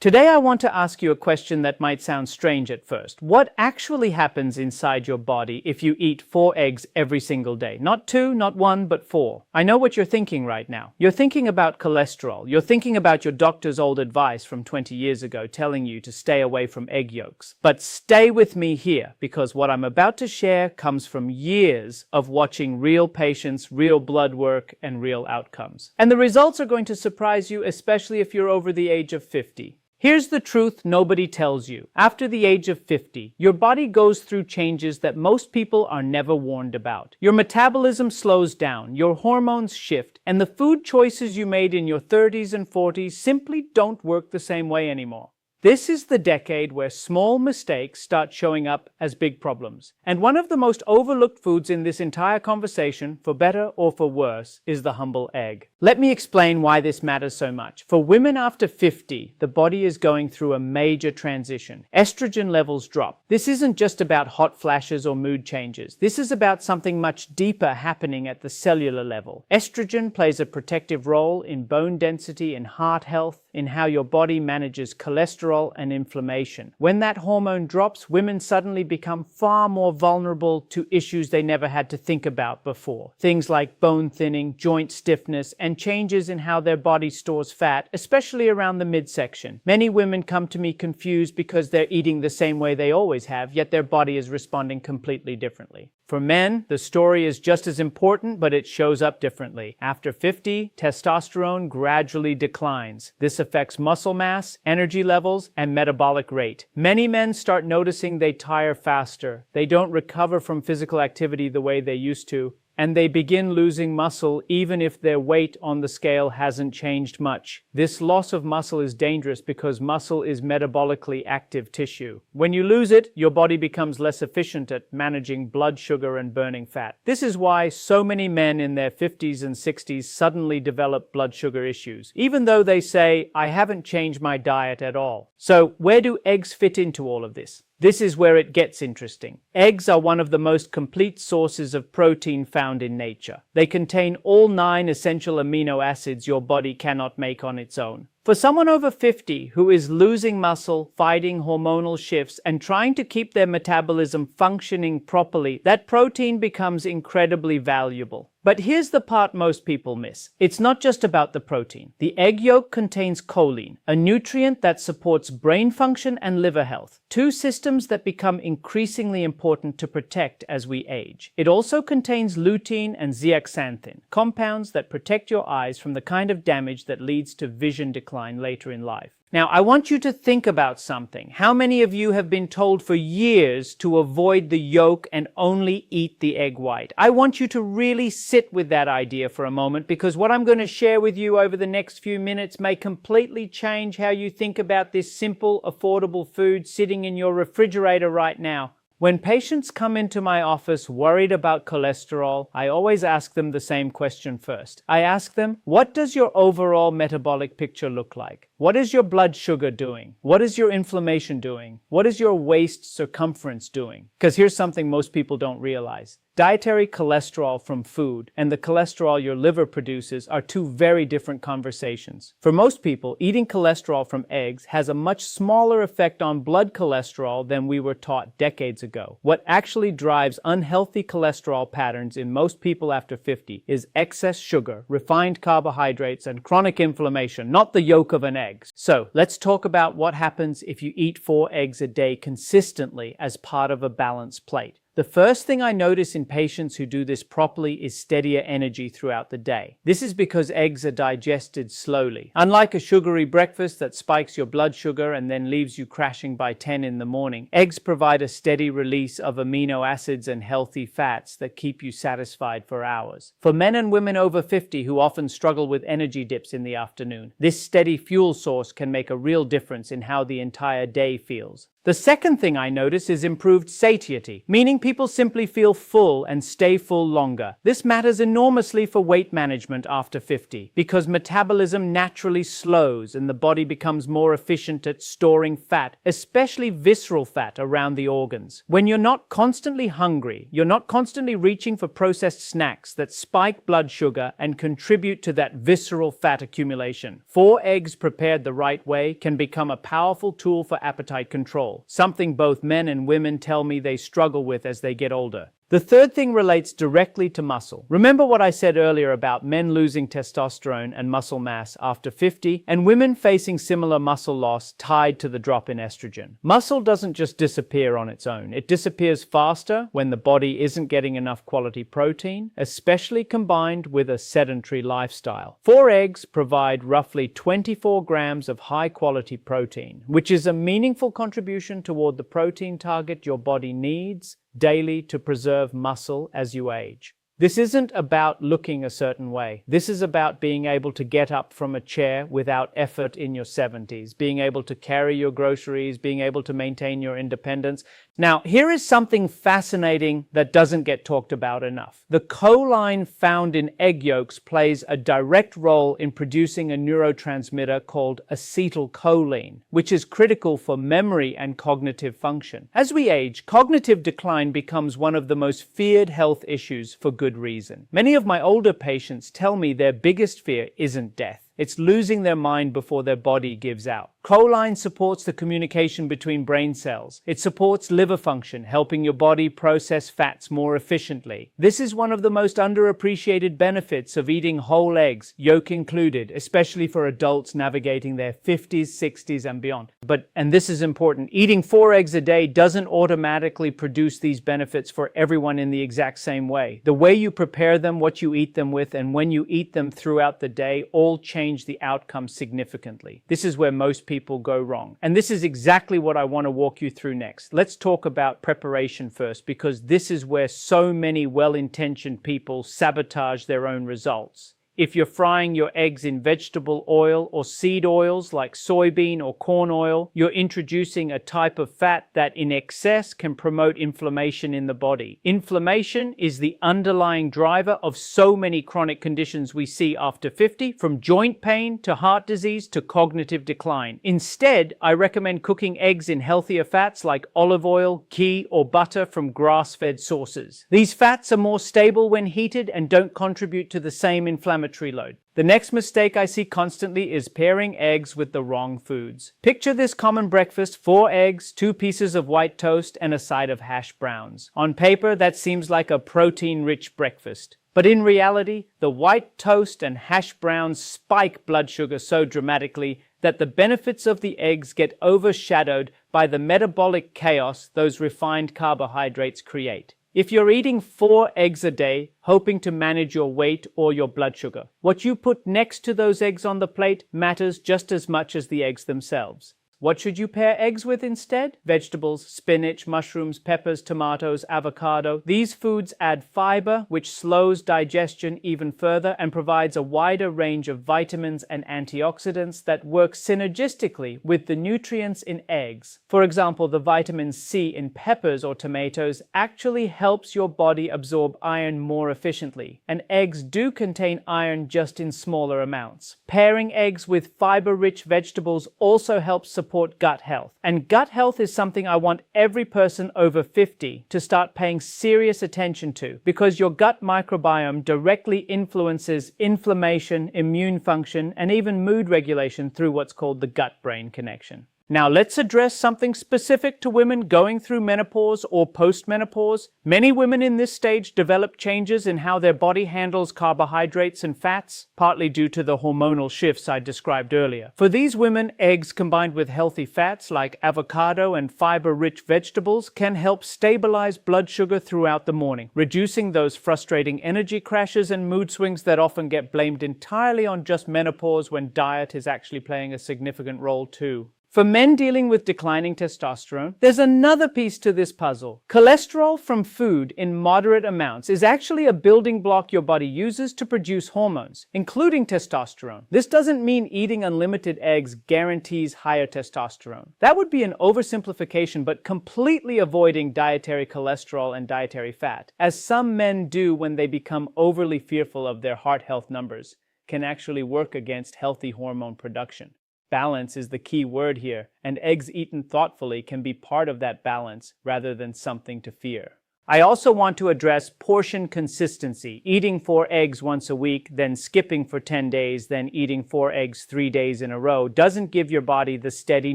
Today I want to ask you a question that might sound strange at first. What actually happens inside your body if you eat 4 eggs every single day? Not 2, not 1, but 4. I know what you're thinking right now. You're thinking about cholesterol. You're thinking about your doctor's old advice from 20 years ago telling you to stay away from egg yolks. But stay with me here, because what I'm about to share comes from years of watching real patients, real blood work, and real outcomes. And the results are going to surprise you, especially if you're over the age of 50. Here's the truth nobody tells you. After the age of 50, your body goes through changes that most people are never warned about. Your metabolism slows down, your hormones shift, and the food choices you made in your 30s and 40s simply don't work the same way anymore. This is the decade where small mistakes start showing up as big problems. And one of the most overlooked foods in this entire conversation, for better or for worse, is the humble egg. Let me explain why this matters so much. For women after 50, the body is going through a major transition. Estrogen levels drop. This isn't just about hot flashes or mood changes. This is about something much deeper happening at the cellular level. Estrogen plays a protective role in bone density and heart health, in how your body manages cholesterol and inflammation. When that hormone drops, women suddenly become far more vulnerable to issues they never had to think about before. Things like bone thinning, joint stiffness, and changes in how their body stores fat, especially around the midsection. Many women come to me confused because they're eating the same way they always have, yet their body is responding completely differently. For men, the story is just as important, but it shows up differently. After 50, testosterone gradually declines. This affects muscle mass, energy levels, and metabolic rate. Many men start noticing they tire faster. They don't recover from physical activity the way they used to, and they begin losing muscle even if their weight on the scale hasn't changed much. This loss of muscle is dangerous because muscle is metabolically active tissue. When you lose it, your body becomes less efficient at managing blood sugar and burning fat. This is why so many men in their 50s and 60s suddenly develop blood sugar issues, even though they say, "I haven't changed my diet at all." So, where do eggs fit into all of this? This is where it gets interesting. Eggs are one of the most complete sources of protein found in nature. They contain all 9 essential amino acids your body cannot make on its own. For someone over 50 who is losing muscle, fighting hormonal shifts, and trying to keep their metabolism functioning properly, that protein becomes incredibly valuable. But here's the part most people miss. It's not just about the protein. The egg yolk contains choline, a nutrient that supports brain function and liver health, 2 systems that become increasingly important to protect as we age. It also contains lutein and zeaxanthin, compounds that protect your eyes from the kind of damage that leads to vision decline later in life. Now, I want you to think about something. How many of you have been told for years to avoid the yolk and only eat the egg white? I want you to really sit with that idea for a moment, because what I'm going to share with you over the next few minutes may completely change how you think about this simple, affordable food sitting in your refrigerator right now. When patients come into my office worried about cholesterol, I always ask them the same question first. I ask them, what does your overall metabolic picture look like? What is your blood sugar doing? What is your inflammation doing? What is your waist circumference doing? Because here's something most people don't realize. Dietary cholesterol from food and the cholesterol your liver produces are 2 very different conversations. For most people, eating cholesterol from eggs has a much smaller effect on blood cholesterol than we were taught decades ago. What actually drives unhealthy cholesterol patterns in most people after 50 is excess sugar, refined carbohydrates, and chronic inflammation, not the yolk of an egg. So, let's talk about what happens if you eat 4 eggs a day consistently as part of a balanced plate. The first thing I notice in patients who do this properly is steadier energy throughout the day. This is because eggs are digested slowly. Unlike a sugary breakfast that spikes your blood sugar and then leaves you crashing by 10 in the morning, eggs provide a steady release of amino acids and healthy fats that keep you satisfied for hours. For men and women over 50 who often struggle with energy dips in the afternoon, this steady fuel source can make a real difference in how the entire day feels. The second thing I notice is improved satiety, meaning people simply feel full and stay full longer. This matters enormously for weight management after 50, because metabolism naturally slows and the body becomes more efficient at storing fat, especially visceral fat around the organs. When you're not constantly hungry, you're not constantly reaching for processed snacks that spike blood sugar and contribute to that visceral fat accumulation. 4 eggs prepared the right way can become a powerful tool for appetite control, something both men and women tell me they struggle with as they get older. The third thing relates directly to muscle. Remember what I said earlier about men losing testosterone and muscle mass after 50 and women facing similar muscle loss tied to the drop in estrogen. Muscle doesn't just disappear on its own. It disappears faster when the body isn't getting enough quality protein, especially combined with a sedentary lifestyle. 4 eggs provide roughly 24 grams of high-quality protein, which is a meaningful contribution toward the protein target your body needs daily to preserve muscle as you age. This isn't about looking a certain way. This is about being able to get up from a chair without effort in your 70s, being able to carry your groceries, being able to maintain your independence. Now, here is something fascinating that doesn't get talked about enough. The choline found in egg yolks plays a direct role in producing a neurotransmitter called acetylcholine, which is critical for memory and cognitive function. As we age, cognitive decline becomes one of the most feared health issues for good reason. Many of my older patients tell me their biggest fear isn't death. It's losing their mind before their body gives out. Choline supports the communication between brain cells. It supports liver function, helping your body process fats more efficiently. This is one of the most underappreciated benefits of eating whole eggs, yolk included, especially for adults navigating their 50s, 60s, and beyond. And this is important, eating 4 eggs a day doesn't automatically produce these benefits for everyone in the exact same way. The way you prepare them, what you eat them with, and when you eat them throughout the day all change the outcome significantly. This is where most people go wrong. And this is exactly what I want to walk you through next. Let's talk about preparation first, because this is where so many well-intentioned people sabotage their own results. If you're frying your eggs in vegetable oil or seed oils like soybean or corn oil, you're introducing a type of fat that in excess can promote inflammation in the body. Inflammation is the underlying driver of so many chronic conditions we see after 50, from joint pain to heart disease to cognitive decline. Instead, I recommend cooking eggs in healthier fats like olive oil, ghee, or butter from grass-fed sources. These fats are more stable when heated and don't contribute to the same inflammatory load. The next mistake I see constantly is pairing eggs with the wrong foods. Picture this common breakfast: 4 eggs, 2 pieces of white toast, and a side of hash browns. On paper, that seems like a protein-rich breakfast. But in reality, the white toast and hash browns spike blood sugar so dramatically that the benefits of the eggs get overshadowed by the metabolic chaos those refined carbohydrates create. If you're eating 4 eggs a day, hoping to manage your weight or your blood sugar, what you put next to those eggs on the plate matters just as much as the eggs themselves. What should you pair eggs with instead? Vegetables, spinach, mushrooms, peppers, tomatoes, avocado. These foods add fiber, which slows digestion even further and provides a wider range of vitamins and antioxidants that work synergistically with the nutrients in eggs. For example, the vitamin C in peppers or tomatoes actually helps your body absorb iron more efficiently, and eggs do contain iron just in smaller amounts. Pairing eggs with fiber-rich vegetables also helps support gut health. And gut health is something I want every person over 50 to start paying serious attention to, because your gut microbiome directly influences inflammation, immune function, and even mood regulation through what's called the gut-brain connection. Now let's address something specific to women going through menopause or postmenopause. Many women in this stage develop changes in how their body handles carbohydrates and fats, partly due to the hormonal shifts I described earlier. For these women, eggs combined with healthy fats like avocado and fiber-rich vegetables can help stabilize blood sugar throughout the morning, reducing those frustrating energy crashes and mood swings that often get blamed entirely on just menopause when diet is actually playing a significant role too. For men dealing with declining testosterone, there's another piece to this puzzle. Cholesterol from food in moderate amounts is actually a building block your body uses to produce hormones, including testosterone. This doesn't mean eating unlimited eggs guarantees higher testosterone. That would be an oversimplification, but completely avoiding dietary cholesterol and dietary fat, as some men do when they become overly fearful of their heart health numbers, can actually work against healthy hormone production. Balance is the key word here, and eggs eaten thoughtfully can be part of that balance rather than something to fear. I also want to address portion consistency. Eating 4 eggs once a week, then skipping for 10 days, then eating 4 eggs 3 days in a row doesn't give your body the steady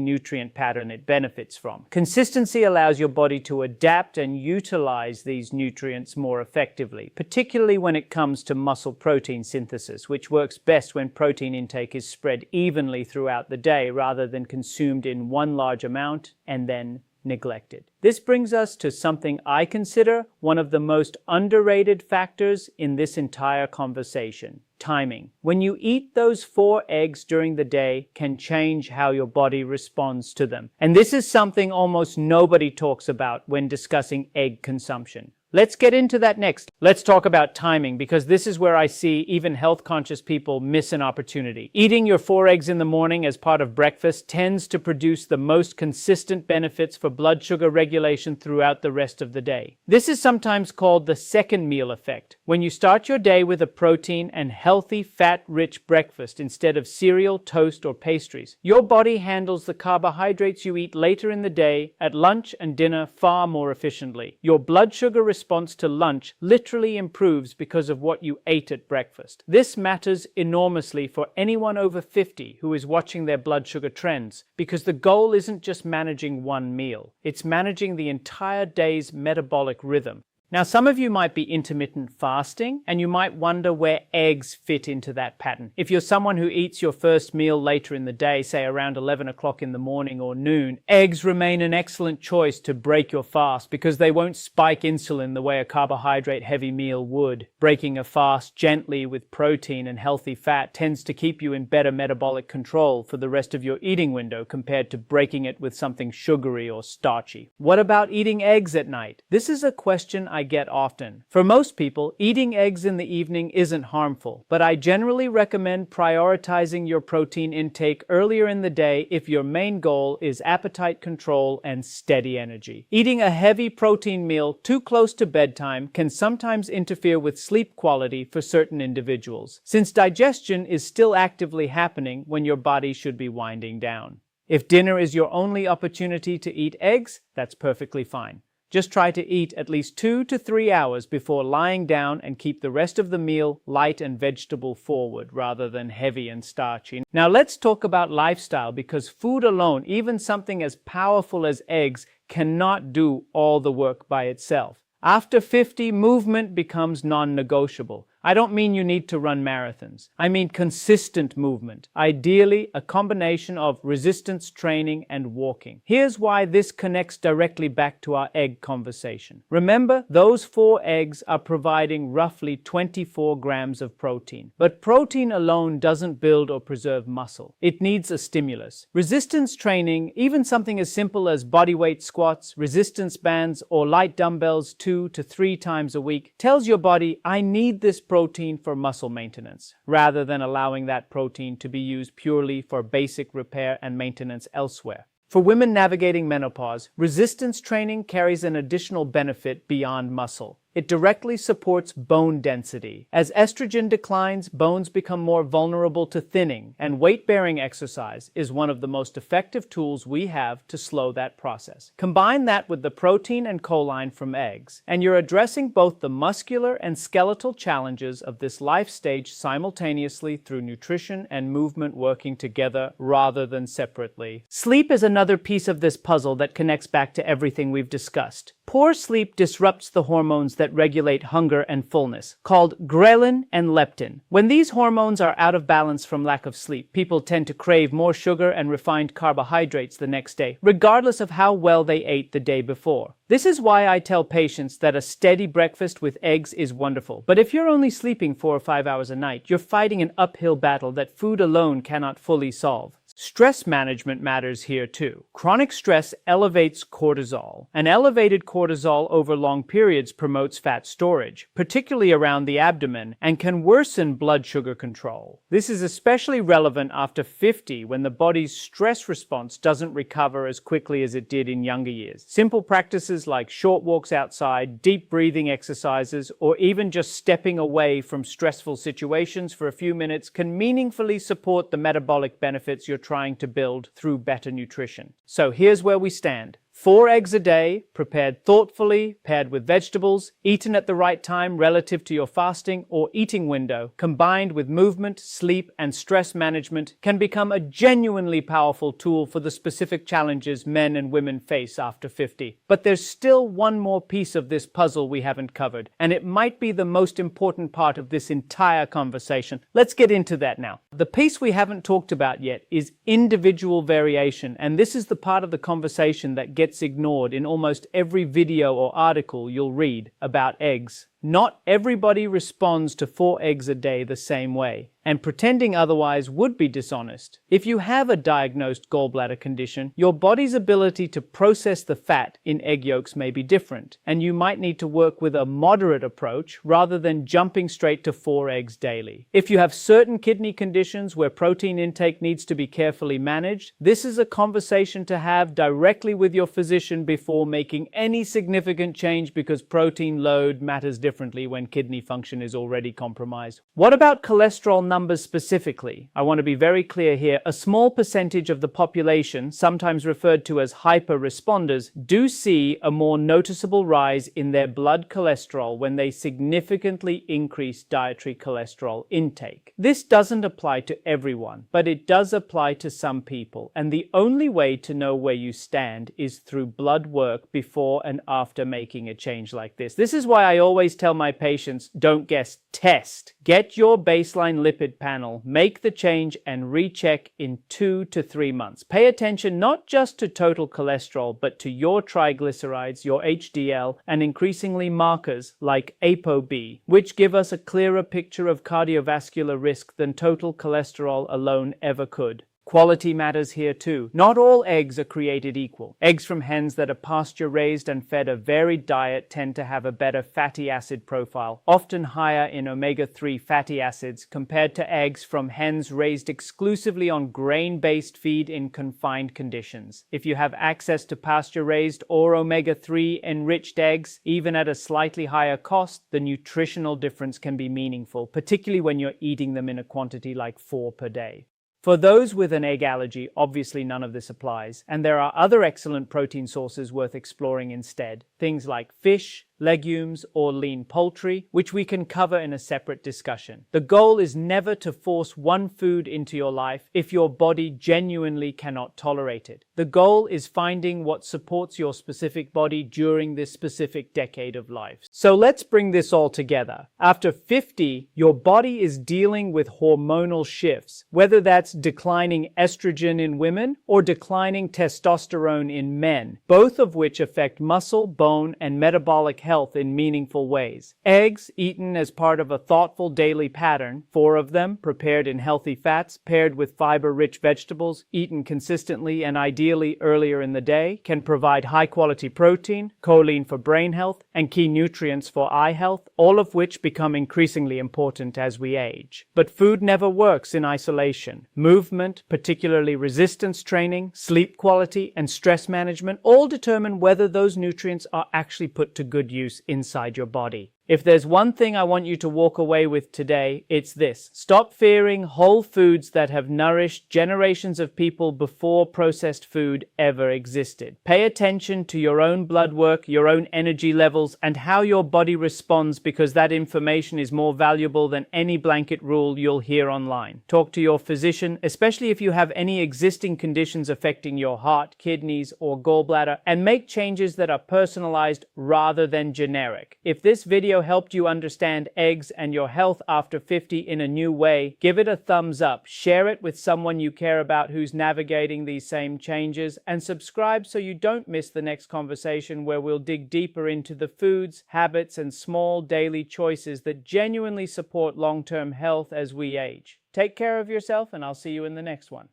nutrient pattern it benefits from. Consistency allows your body to adapt and utilize these nutrients more effectively, particularly when it comes to muscle protein synthesis, which works best when protein intake is spread evenly throughout the day rather than consumed in one large amount and then neglected. This brings us to something I consider one of the most underrated factors in this entire conversation: timing. When you eat those 4 eggs during the day can change how your body responds to them. And this is something almost nobody talks about when discussing egg consumption. Let's get into that next. Let's talk about timing, because this is where I see even health-conscious people miss an opportunity. Eating your 4 eggs in the morning as part of breakfast tends to produce the most consistent benefits for blood sugar regulation throughout the rest of the day. This is sometimes called the second meal effect. When you start your day with a protein and healthy, fat-rich breakfast instead of cereal, toast, or pastries, your body handles the carbohydrates you eat later in the day at lunch and dinner far more efficiently. Your blood sugar response to lunch literally improves because of what you ate at breakfast. This matters enormously for anyone over 50 who is watching their blood sugar trends, because the goal isn't just managing one meal, it's managing the entire day's metabolic rhythm. Now, some of you might be intermittent fasting, and you might wonder where eggs fit into that pattern. If you're someone who eats your first meal later in the day, say around 11 o'clock in the morning or noon, eggs remain an excellent choice to break your fast because they won't spike insulin the way a carbohydrate-heavy meal would. Breaking a fast gently with protein and healthy fat tends to keep you in better metabolic control for the rest of your eating window compared to breaking it with something sugary or starchy. What about eating eggs at night? This is a question I get often. For most people, eating eggs in the evening isn't harmful, but I generally recommend prioritizing your protein intake earlier in the day if your main goal is appetite control and steady energy. Eating a heavy protein meal too close to bedtime can sometimes interfere with sleep quality for certain individuals, since digestion is still actively happening when your body should be winding down. If dinner is your only opportunity to eat eggs, that's perfectly fine. Just try to eat at least 2 to 3 hours before lying down and keep the rest of the meal light and vegetable forward rather than heavy and starchy. Now let's talk about lifestyle, because food alone, even something as powerful as eggs, cannot do all the work by itself. After 50, movement becomes non-negotiable. I don't mean you need to run marathons. I mean consistent movement. Ideally, a combination of resistance training and walking. Here's why this connects directly back to our egg conversation. Remember, those 4 eggs are providing roughly 24 grams of protein. But protein alone doesn't build or preserve muscle. It needs a stimulus. Resistance training, even something as simple as bodyweight squats, resistance bands, or light dumbbells 2 to 3 times a week, tells your body, I need this protein for muscle maintenance, rather than allowing that protein to be used purely for basic repair and maintenance elsewhere. For women navigating menopause, resistance training carries an additional benefit beyond muscle. It directly supports bone density. As estrogen declines, bones become more vulnerable to thinning, and weight-bearing exercise is one of the most effective tools we have to slow that process. Combine that with the protein and choline from eggs, and you're addressing both the muscular and skeletal challenges of this life stage simultaneously through nutrition and movement working together rather than separately. Sleep is another piece of this puzzle that connects back to everything we've discussed. Poor sleep disrupts the hormones that regulate hunger and fullness, called ghrelin and leptin. When these hormones are out of balance from lack of sleep, people tend to crave more sugar and refined carbohydrates the next day, regardless of how well they ate the day before. This is why I tell patients that a steady breakfast with eggs is wonderful. But if you're only sleeping 4 or 5 hours a night, you're fighting an uphill battle that food alone cannot fully solve. Stress management matters here too. Chronic stress elevates cortisol, and elevated cortisol over long periods promotes fat storage, particularly around the abdomen, and can worsen blood sugar control. This is especially relevant after 50 when the body's stress response doesn't recover as quickly as it did in younger years. Simple practices like short walks outside, deep breathing exercises, or even just stepping away from stressful situations for a few minutes can meaningfully support the metabolic benefits you're trying to build through better nutrition. So here's where we stand. 4 eggs a day, prepared thoughtfully, paired with vegetables, eaten at the right time relative to your fasting or eating window, combined with movement, sleep, and stress management, can become a genuinely powerful tool for the specific challenges men and women face after 50. But there's still one more piece of this puzzle we haven't covered, and it might be the most important part of this entire conversation. Let's get into that now. The piece we haven't talked about yet is individual variation, and this is the part of the conversation that gets ignored in almost every video or article you'll read about eggs. Not everybody responds to 4 eggs a day the same way, and pretending otherwise would be dishonest. If you have a diagnosed gallbladder condition, your body's ability to process the fat in egg yolks may be different, and you might need to work with a moderate approach rather than jumping straight to 4 eggs daily. If you have certain kidney conditions where protein intake needs to be carefully managed, this is a conversation to have directly with your physician before making any significant change, because protein load matters differently when kidney function is already compromised. What about cholesterol numbers specifically? I want to be very clear here. A small percentage of the population, sometimes referred to as hyper-responders, do see a more noticeable rise in their blood cholesterol when they significantly increase dietary cholesterol intake. This doesn't apply to everyone, but it does apply to some people, and the only way to know where you stand is through blood work before and after making a change like this. This is why I always tell my patients, don't guess, test. Get your baseline lipid panel, make the change, and recheck in 2 to 3 months. Pay attention not just to total cholesterol, but to your triglycerides, your HDL, and increasingly markers like ApoB, which give us a clearer picture of cardiovascular risk than total cholesterol alone ever could. Quality matters here too. Not all eggs are created equal. Eggs from hens that are pasture-raised and fed a varied diet tend to have a better fatty acid profile, often higher in omega-3 fatty acids compared to eggs from hens raised exclusively on grain-based feed in confined conditions. If you have access to pasture-raised or omega-3 enriched eggs, even at a slightly higher cost, the nutritional difference can be meaningful, particularly when you're eating them in a quantity like 4 per day. For those with an egg allergy, obviously none of this applies, and there are other excellent protein sources worth exploring instead. Things like fish, legumes, or lean poultry, which we can cover in a separate discussion. The goal is never to force one food into your life if your body genuinely cannot tolerate it. The goal is finding what supports your specific body during this specific decade of life. So let's bring this all together. After 50, your body is dealing with hormonal shifts, whether that's declining estrogen in women or declining testosterone in men, both of which affect muscle, bone, and metabolic health in meaningful ways. Eggs, eaten as part of a thoughtful daily pattern, 4 of them, prepared in healthy fats, paired with fiber-rich vegetables, eaten consistently and ideally earlier in the day, can provide high-quality protein, choline for brain health, and key nutrients for eye health, all of which become increasingly important as we age. But food never works in isolation. Movement, particularly resistance training, sleep quality, and stress management all determine whether those nutrients are actually put to good use inside your body. If there's one thing I want you to walk away with today, it's this. Stop fearing whole foods that have nourished generations of people before processed food ever existed. Pay attention to your own blood work, your own energy levels, and how your body responds, because that information is more valuable than any blanket rule you'll hear online. Talk to your physician, especially if you have any existing conditions affecting your heart, kidneys, or gallbladder, and make changes that are personalized rather than generic. If this video helped you understand eggs and your health after 50 in a new way, give it a thumbs up, share it with someone you care about who's navigating these same changes, and subscribe so you don't miss the next conversation where we'll dig deeper into the foods, habits, and small daily choices that genuinely support long-term health as we age. Take care of yourself, and I'll see you in the next one.